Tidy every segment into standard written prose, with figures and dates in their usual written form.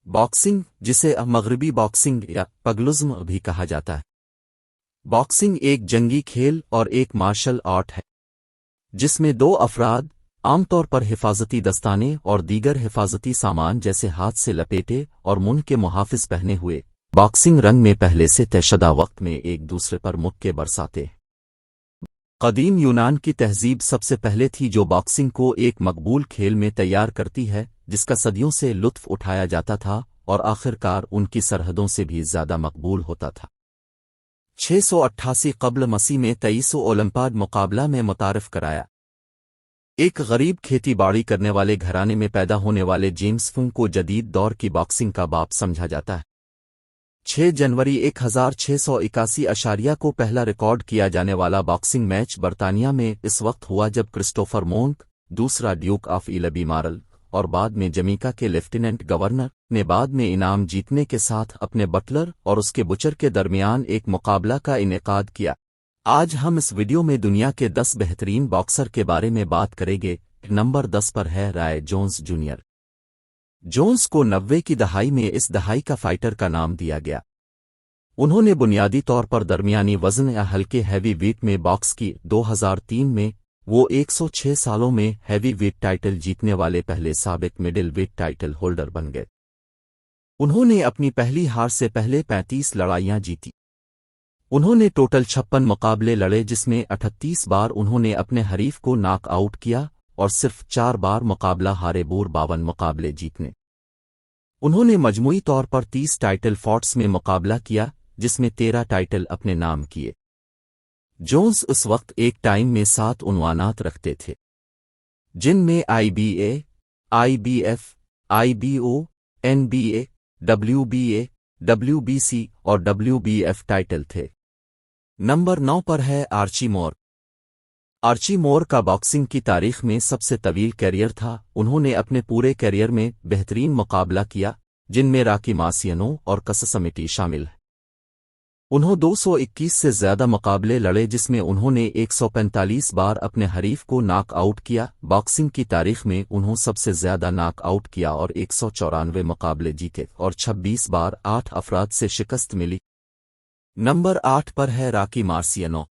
Boxing, जिसे मगरबी boxing या पगलुज्म भी कहा जाता है। बॉक्सिंग एक जंगी खेल और एक मार्शल आर्ट है जिसमें दो अफराद, आमतौर पर हिफाजती दस्ताने और दीगर हिफाजती सामान जैसे हाथ से लपेटे और मुंह के मुहाफिज पहने हुए, बॉक्सिंग रंग में पहले से तयशुदा वक्त में एक दूसरे पर मुक्के बरसाते। कदीम यूनान की तहजीब सबसे पहले थी जो बॉक्सिंग को एक मकबूल खेल में तैयार करती है जिसका सदियों से लुत्फ उठाया जाता था और आखिरकार उनकी सरहदों से भी ज्यादा मकबूल होता था। 688 कब्ल मसीह में 23 ओलंपियाड मुकाबला में मुतारिफ कराया। एक गरीब खेती बाड़ी करने वाले घराने में पैदा होने वाले जेम्स फुंग को जदीद दौर की बॉक्सिंग का बाप समझा जाता है। 6 जनवरी 1681 को पहला रिकॉर्ड किया जाने वाला बॉक्सिंग मैच बरतानिया में इस वक्त हुआ जब क्रिस्टोफर मोंक, दूसरा ड्यूक ऑफ इलबीमारल और बाद में जमीका के लेफ्टिनेंट गवर्नर, ने बाद में इनाम जीतने के साथ अपने बटलर और उसके बुचर के दरमियान एक मुकाबला का इनेकाद किया। आज हम इस वीडियो में दुनिया के 10 बेहतरीन बॉक्सर के बारे में बात करेंगे। नंबर 10 पर है राय जोन्स जूनियर। जोन्स को 90 की दहाई में इस दहाई का फाइटर का नाम दिया गया। उन्होंने बुनियादी तौर पर दरमियानी वजन या हल्के हैवी वेट में बॉक्स की। 2003 में वो 106 सालों में हैवी वेट टाइटल जीतने वाले पहले साबिक मिडिल वेट टाइटल होल्डर बन गए। उन्होंने अपनी पहली हार से पहले 35 लड़ाइयां जीती। उन्होंने टोटल 56 मुकाबले लड़े जिसमें 38 बार उन्होंने अपने हरीफ को नॉक आउट किया और सिर्फ 4 बार मुकाबला हारे। 52 मुकाबले जीतने। उन्होंने मजमूई तौर पर 30 टाइटल फॉट्स में मुकाबला किया जिसमें 13 टाइटल अपने नाम किए। जोन्स उस वक्त एक टाइम में 7 उन्वानात रखते थे जिनमें IBA, IBF, IBO, NBA, WBA, WBC और WBF टाइटल थे। नंबर 9 पर है आर्ची मोर। आर्ची मोर का बॉक्सिंग की तारीख में सबसे तवील कैरियर था। उन्होंने अपने पूरे कैरियर में बेहतरीन मुकाबला किया जिनमें रॉकी मार्सियानो और कससमिटी शामिल है। उन्होंने 221 से ज्यादा मुकाबले लड़े जिसमें उन्होंने 145 बार अपने हरीफ को नॉक आउट किया। बॉक्सिंग की तारीख में उन्होंने सबसे ज्यादा नॉक आउट किया और 194 मुकाबले जीते और 26 बार 8 अफराद से शिकस्त मिली। नंबर 8 पर है Rocky Marciano.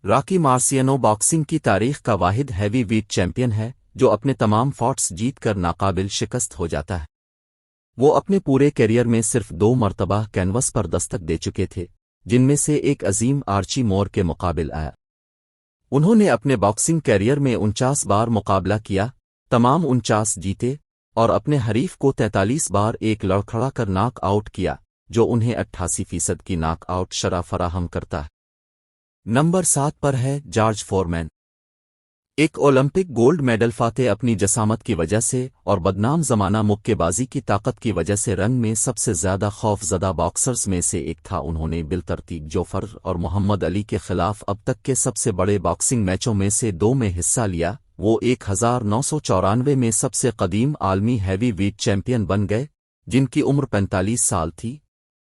Rocky Marciano boxing की तारीख का वाहिद हैवी वेट चैंपियन है जो अपने तमाम फॉट्स जीतकर नाकाबिल शिकस्त हो जाता है। वो अपने पूरे कैरियर में सिर्फ 2 मरतबा कैनवस पर दस्तक दे चुके थे जिनमें से एक अजीम आर्ची मोर के मुकाबिल आया। उन्होंने अपने बॉक्सिंग कैरियर में 49 बार मुकाबला किया, तमाम 49 जीते और अपने हरीफ को 43 बार एक लड़खड़ा कर नॉक आउट किया जो उन्हें 88% की नॉक आउट शरह फराहम करता है। नंबर 7 पर है जॉर्ज फोरमैन। एक ओलंपिक गोल्ड मेडल फातेह अपनी जसामत की वजह से और बदनाम जमाना मुक्केबाजी की ताकत की वजह से रंग में सबसे ज्यादा खौफजदा बॉक्सर्स में से एक था। उन्होंने बिलतरतीब जोफर और मोहम्मद अली के खिलाफ अब तक के सबसे बड़े बॉक्सिंग मैचों में से 2 में हिस्सा लिया। वो 1994 में सबसे कदीम आलमी हैवी वेट चैंपियन बन गए जिनकी उम्र 45 साल थी।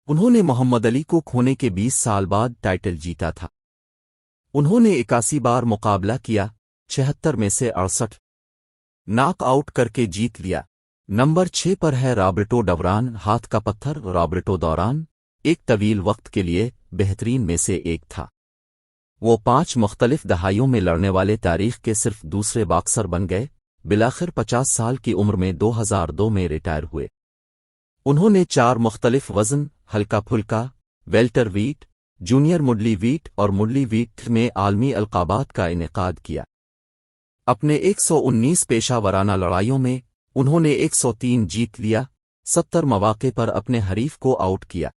उन्होंने मोहम्मद अली को खोने के 20 साल बाद टाइटल जीता था। उन्होंने 81 बार मुकाबला किया, 76 में से 68 नॉक आउट करके जीत लिया। नंबर 6 पर है रॉबर्टो डवरान। हाथ का पत्थर रॉबर्टो दौरान एक तवील वक्त के लिए बेहतरीन में से एक था। वो 5 मुख्तलिफ दहाइयों में लड़ने वाले तारीख के सिर्फ दूसरे बॉक्सर बन गए। बिलाखिर 50 साल की उम्र में 2002 में रिटायर हुए। उन्होंने 4 मुख्तलिफ वजन, हल्का फुल्का, वेल्टर वीट, जूनियर मुडली वीट और मुडली वीट में आलमी अलकाबात का इनेकाद किया। अपने 119 पेशा वराना लड़ाइयों में उन्होंने 103 जीत लिया, 70 मौके पर अपने हरीफ को आउट किया।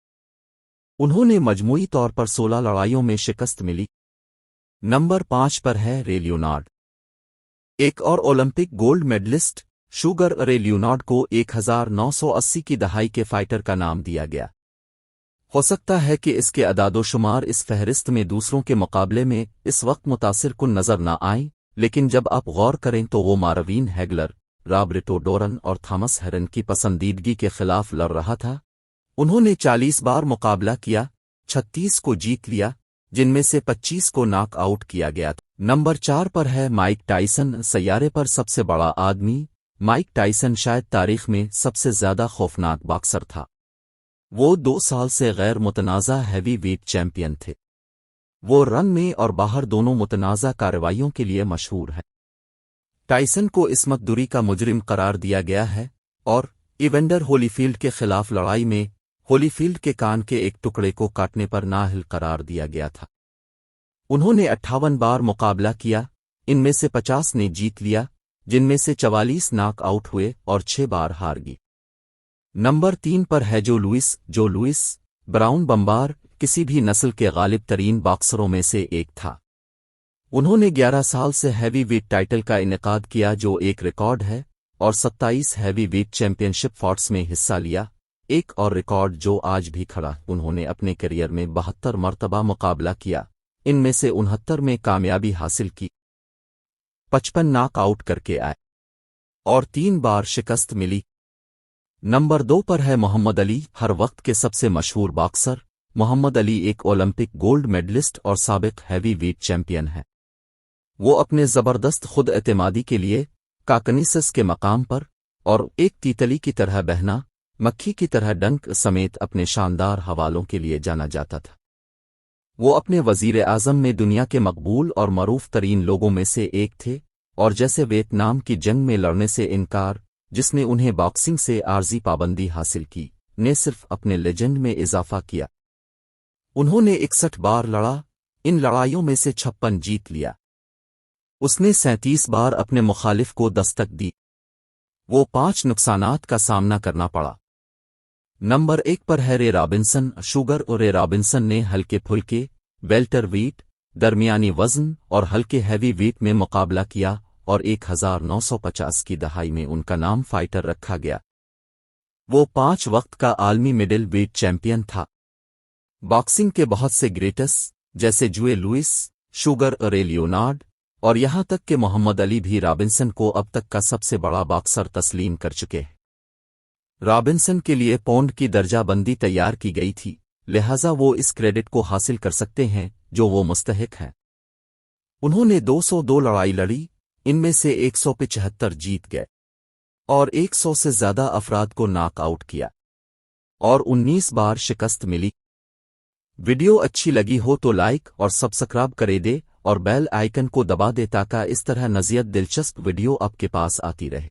उन्होंने मजमूई तौर पर 16 लड़ाइयों में शिकस्त मिली। नंबर 5 पर है रे लियोनार्ड। एक और ओलंपिक गोल्ड मेडलिस्ट शुगर रे लियोनार्ड को 1980 की दहाई के फाइटर का नाम दिया गया। हो सकता है कि इसके अदादोशुमार इस फहरिस्त में दूसरों के मुकाबले में इस वक्त मुतासिर कुन नजर न आए, लेकिन जब आप गौर करें तो वो मारवीन हैगलर, रॉबर्टो डोरन और थॉमस हेरन की पसंदीदगी के खिलाफ लड़ रहा था। उन्होंने 40 बार मुकाबला किया, 36 को जीत लिया जिनमें से 25 को नॉक आउट किया गया था। नंबर 4 पर है माइक टाइसन। सैयारे पर सबसे बड़ा आदमी مائک ٹائسن شاید تاریخ میں سب سے زیادہ خوفناک باکسر تھا۔ وہ 2 سال سے غیر متنازع ہیوی ویٹ چیمپئن تھے۔ وہ رنگ میں اور باہر دونوں متنازع کارروائیوں کے لیے مشہور ہے۔ ٹائسن کو عصمت دری کا مجرم قرار دیا گیا ہے اور ایونڈر ہولی فیلڈ کے خلاف لڑائی میں ہولی فیلڈ کے کان کے ایک ٹکڑے کو کاٹنے پر نااہل قرار دیا گیا تھا۔ انہوں نے 58 بار مقابلہ کیا، ان میں سے 50 نے جیت لیا، جن میں سے 44 ناک آؤٹ ہوئے اور 6 بار ہار گئی۔ نمبر 3 پر ہے جو لوئس براؤن بمبار کسی بھی نسل کے غالب ترین باکسروں میں سے ایک تھا۔ انہوں نے 11 سال سے ہیوی ویٹ ٹائٹل کا انعقاد کیا جو ایک ریکارڈ ہے، اور 27 ہیوی ویٹ چیمپئن شپ فائٹس میں حصہ لیا، ایک اور ریکارڈ جو آج بھی کھڑا۔ انہوں نے اپنے کیریئر میں 72 مرتبہ مقابلہ کیا، ان میں سے 69 میں کامیابی حاصل کی، 55 ناک آؤٹ کر کے آئے اور 3 بار شکست ملی۔ نمبر 2 پر ہے محمد علی، ہر وقت کے سب سے مشہور باکسر۔ محمد علی ایک اولمپک گولڈ میڈلسٹ اور سابق ہیوی ویٹ چیمپئن ہے۔ وہ اپنے زبردست خود اعتمادی کے لیے کاکنیسس کے مقام پر اور ایک تیتلی کی طرح بہنا، مکھی کی طرح ڈنک سمیت اپنے شاندار حوالوں کے لیے جانا جاتا تھا۔ وہ اپنے وزیر اعظم میں دنیا کے مقبول اور معروف ترین لوگوں میں سے ایک تھے، اور جیسے ویتنام کی جنگ میں لڑنے سے انکار، جس نے انہیں باکسنگ سے عارضی پابندی حاصل کی، نے صرف اپنے لیجنڈ میں اضافہ کیا۔ انہوں نے 61 بار لڑا، ان لڑائیوں میں سے 56 جیت لیا۔ اس نے 37 بار اپنے مخالف کو دستک دی۔ وہ 5 نقصانات کا سامنا کرنا پڑا۔ نمبر 1 پر ہے رے رابنسن شوگر، اور رے رابنسن نے ہلکے پھلکے، ویلٹر ویٹ، درمیانی وزن اور ہلکے ہیوی ویٹ میں مقابلہ کیا، اور 1950 کی دہائی میں ان کا نام فائٹر رکھا گیا۔ وہ 5 وقت کا عالمی مڈل ویٹ چیمپئن تھا۔ باکسنگ کے بہت سے گریٹس جیسے جوئے لوئس، شوگر، رے لیونارڈ اور یہاں تک کہ محمد علی بھی رابنسن کو اب تک کا سب سے بڑا باکسر تسلیم کر چکے ہیں۔ رابنسن کے لیے پونڈ کی درجہ بندی تیار کی گئی تھی، لہذا وہ اس کریڈٹ کو حاصل کر سکتے ہیں جو وہ مستحق ہیں۔ انہوں نے 202 لڑائی لڑی، ان میں سے 175 جیت گئے اور 100 سے زیادہ افراد کو ناک آؤٹ کیا، اور 19 بار شکست ملی۔ ویڈیو اچھی لگی ہو تو لائک اور سبسکرائب کرے دے اور بیل آئیکن کو دبا دے تاکہ اس طرح مزید دلچسپ ویڈیو آپ کے پاس آتی رہے۔